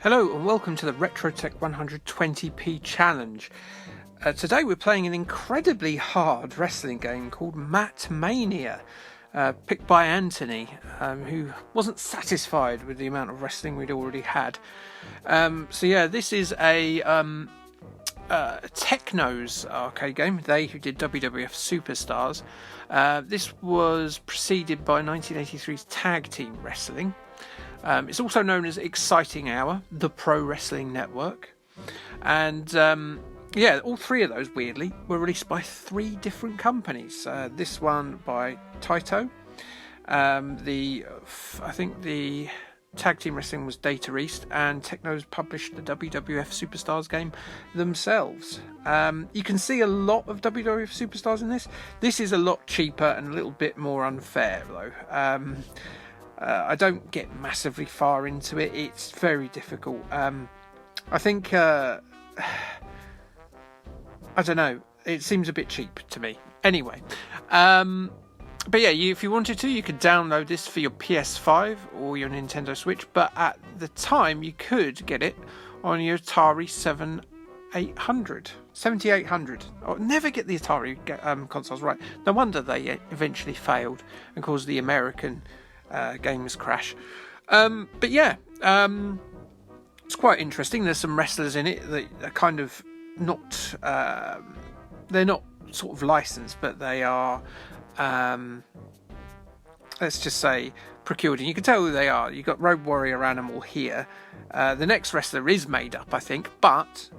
Hello and welcome to the RetroTech 120p challenge. Today we're playing an incredibly hard wrestling game called Mat Mania, picked by Anthony, who wasn't satisfied with the amount of wrestling we'd already had. This is a Technos arcade game, they who did WWF Superstars. This was preceded by 1983's Tag Team Wrestling. It's also known as Exciting Hour, the Pro Wrestling Network. And all three of those, weirdly, were released by three different companies. This one by Taito. I think the Tag Team Wrestling was Data East, and Technos published the WWF Superstars game themselves. You can see a lot of WWF Superstars in this. This is a lot cheaper and a little bit more unfair, though. I don't get massively far into it. It's very difficult. I think, I don't know. It seems a bit cheap to me. Anyway, if you wanted to, you could download this for your PS5 or your Nintendo Switch. But at the time, you could get it on your Atari 7800. I'll never get the Atari consoles right. No wonder they eventually failed and caused the American games crash. It's quite interesting. There's some wrestlers in it that are kind of not they're not sort of licensed, but they are let's just say procured, and you can tell who they are. You've got Road Warrior Animal here. The next wrestler is made up, I think, but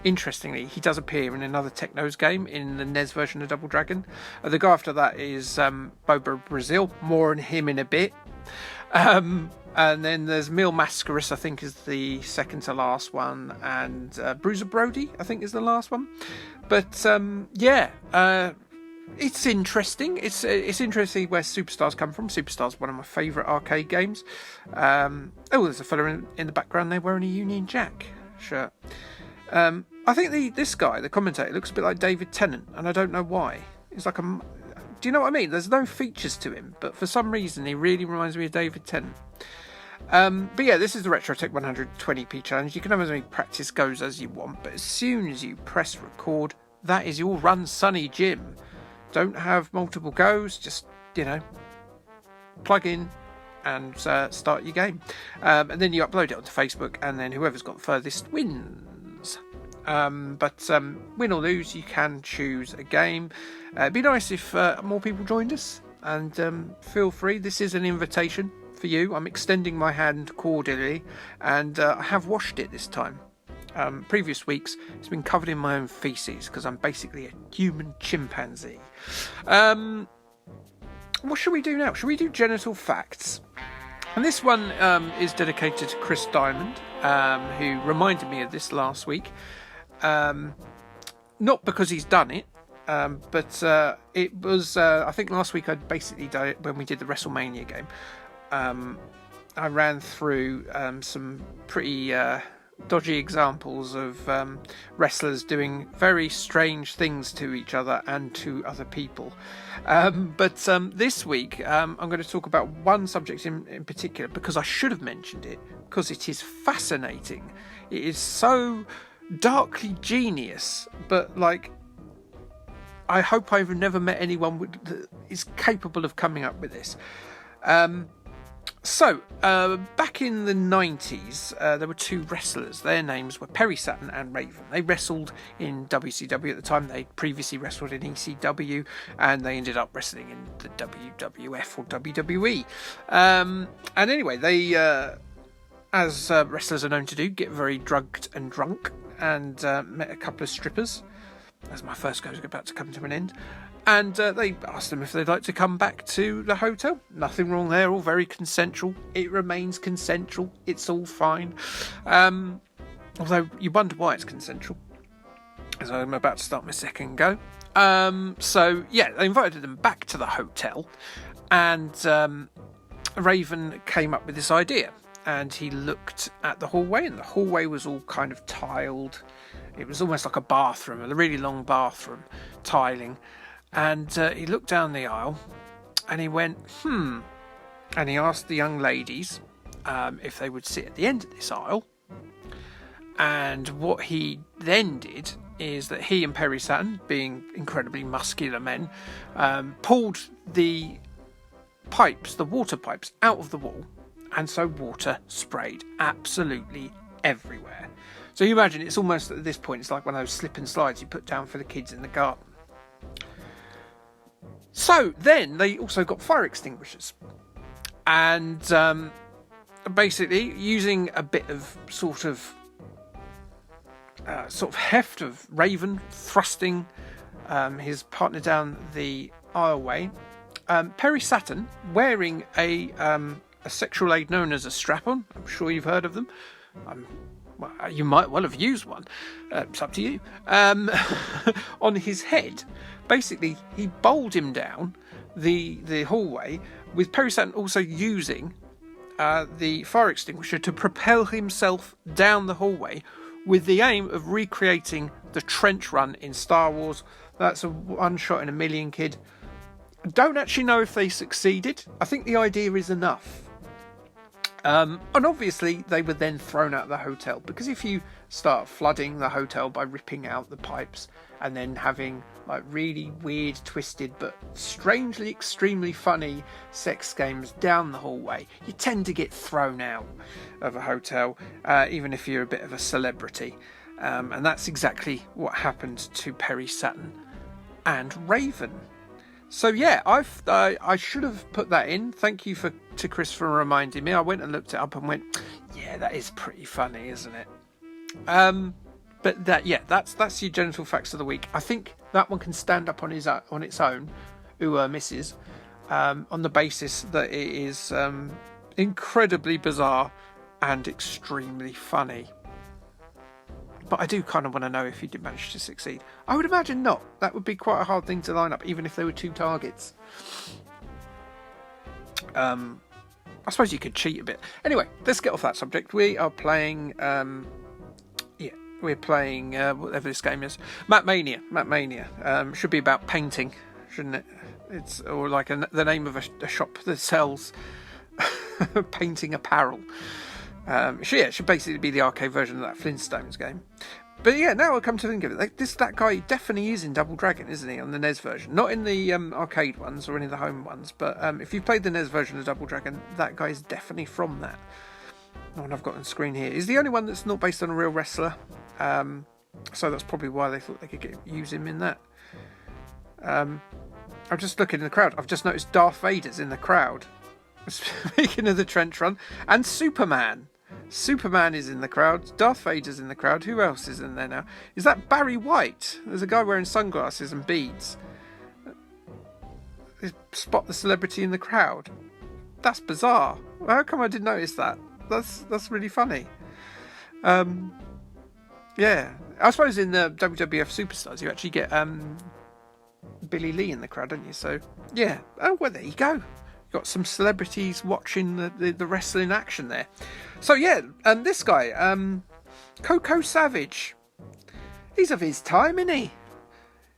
interestingly, he does appear in another Technos game in the NES version of Double Dragon. The guy after that is Bobo Brazil. More on him in a bit. And then there's Mil Mascaris, I think, is the second to last one, and Bruiser Brody, I think, is the last one. But it's interesting. It's interesting where Superstars come from. Superstars, one of my favourite arcade games. There's a fella in the background there wearing a Union Jack shirt. I think this guy, the commentator, looks a bit like David Tennant, and I don't know why. He's like do you know what I mean? There's no features to him, but for some reason he really reminds me of David Tennant. This is the RetroTech 120p challenge. You can have as many practice goes as you want, but as soon as you press record, that is your Run Sunny Jim. Don't have multiple goes, just, plug in and start your game. And then you upload it onto Facebook, and then whoever's got furthest wins. Win or lose, you can choose a game. It'd be nice if more people joined us, and feel free. This is an invitation for you. I'm extending my hand cordially, and I have washed it this time. Previous weeks, it's been covered in my own feces because I'm basically a human chimpanzee. What should we do now? Should we do genital facts? And this one is dedicated to Chris Diamond, who reminded me of this last week. Not because he's done it, but it was, I think last week I'd basically done it when we did the Wrestlemania game. I ran through some pretty dodgy examples of wrestlers doing very strange things to each other and to other people. This week I'm going to talk about one subject in particular, because I should have mentioned it, because it is fascinating. It is so darkly genius, but I hope I've never met anyone that is capable of coming up with this. Back in the 90s, there were two wrestlers. Their names were Perry Saturn and Raven. They wrestled in WCW at the time. They previously wrestled in ECW, and they ended up wrestling in the WWF or WWE. Anyway, they, as wrestlers are known to do, get very drugged and drunk, and met a couple of strippers, as my first go is about to come to an end. And they asked them if they'd like to come back to the hotel. Nothing wrong there, all very consensual. It remains consensual. It's all fine. Although you wonder why it's consensual, as I'm about to start my second go. They invited them back to the hotel, and Raven came up with this idea. And he looked at the hallway, and the hallway was all kind of tiled. It was almost like a bathroom, a really long bathroom, tiling. And he looked down the aisle, and he went, And he asked the young ladies if they would sit at the end of this aisle, And what he then did is that he and Perry Saturn, being incredibly muscular men, pulled the pipes, the water pipes, out of the wall, and so water sprayed absolutely everywhere. So you imagine it's almost at this point, it's like one of those slip and slides you put down for the kids in the garden. So then they also got fire extinguishers, and basically using a bit of sort of heft of Raven thrusting his partner down the aisleway, Perry Saturn, wearing a sexual aid known as a strap-on. I'm sure you've heard of them. Well, you might well have used one. It's up to you. On his head, basically, he bowled him down the hallway, with Perry Saturn also using the fire extinguisher to propel himself down the hallway, with the aim of recreating the trench run in Star Wars. That's a one shot in a million, kid. I don't actually know if they succeeded. I think the idea is enough. And obviously they were then thrown out of the hotel, because if you start flooding the hotel by ripping out the pipes and then having like really weird, twisted but strangely extremely funny sex games down the hallway, you tend to get thrown out of a hotel, even if you're a bit of a celebrity. And that's exactly what happened to Perry Saturn and Raven. So yeah, I should have put that in. Thank you to Chris for reminding me. I went and looked it up and went, yeah, that is pretty funny, isn't it? But that's your genital facts of the week. I think that one can stand up on its own, misses, on the basis that it is incredibly bizarre and extremely funny. But I do kind of want to know if you did manage to succeed. I would imagine not. That would be quite a hard thing to line up, even if there were two targets. I suppose you could cheat a bit. Anyway, let's get off that subject. We are playing... we're playing whatever this game is. Mat Mania. Mat Mania. Should be about painting, shouldn't it? It's or like the name of a shop that sells painting apparel. It should basically be the arcade version of that Flintstones game. But yeah, now I come to think of it, that guy definitely is in Double Dragon, isn't he, on the NES version? Not in the arcade ones or any of the home ones, but if you've played the NES version of Double Dragon, that guy is definitely from that. The one I've got on screen here. He's the only one that's not based on a real wrestler, so that's probably why they thought they could use him in that. I'm just looking in the crowd. I've just noticed Darth Vader's in the crowd. Speaking of the trench run, and Superman. Superman is in the crowd. Darth Vader's in the crowd. Who else is in there now? Is that Barry White? There's a guy wearing sunglasses and beads. Spot the celebrity in the crowd. That's bizarre. How come I didn't notice that? That's really funny. Yeah, I suppose in the WWF Superstars you actually get Billy Lee in the crowd, don't you? So yeah. Oh well, there you go. Got some celebrities watching the wrestling action there. So yeah, this guy, Coco Savage, he's of his time, isn't he?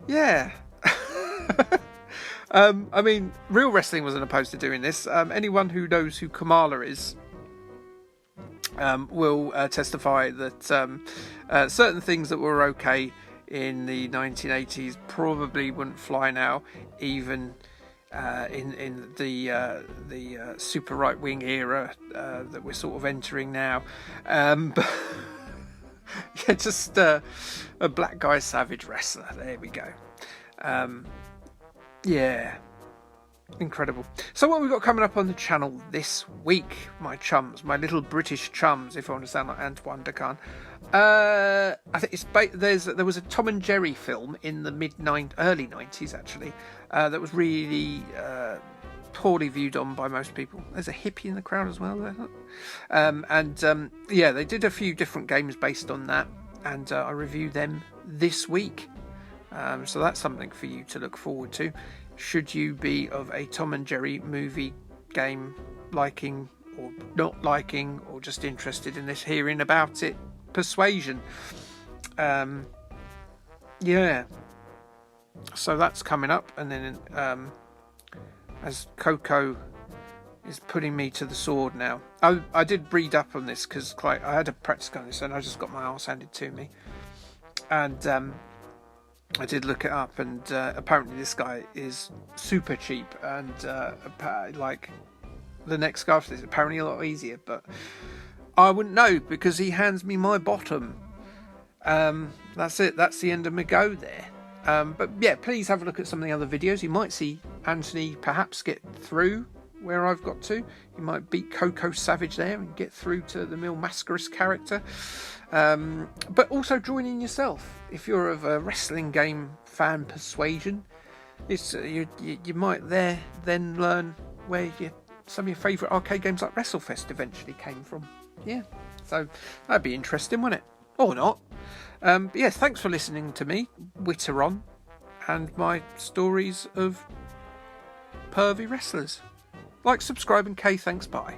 Yeah. I mean, real wrestling wasn't opposed to doing this. Anyone who knows who Kamala is will testify that certain things that were okay in the 1980s probably wouldn't fly now, even in the super right wing era that we're sort of entering now. But yeah, just a black guy savage wrestler. There we go. Yeah, incredible. So what we've got coming up on the channel this week, my chums, my little British chums, if I want to sound like Antoine de Caunes. I think there was a Tom and Jerry film in the early 90s actually, that was really poorly viewed on by most people. There's a hippie in the crowd as well there. Yeah, they did a few different games based on that, and I reviewed them this week. So that's something for you to look forward to, should you be of a Tom and Jerry movie game liking or not liking, or just interested in this hearing about it persuasion. Yeah, so that's coming up. And then as Coco is putting me to the sword now. I did read up on this because I had a practice on this and I just got my arse handed to me. And I did look it up, and apparently this guy is super cheap, and like the next guy after this is apparently a lot easier, but I wouldn't know because he hands me my bottom. That's it. That's the end of my go there. But yeah, please have a look at some of the other videos. You might see Anthony perhaps get through where I've got to. You might beat Coco Savage there and get through to the Mil Mascaris character. But also join in yourself if you're of a wrestling game fan persuasion. It's you might then learn where some of your favourite arcade games like WrestleFest eventually came from. Yeah, so that'd be interesting, wouldn't it? Or not. But yeah, thanks for listening to me witter on and my stories of pervy wrestlers. Like, subscribe, and K, thanks, bye.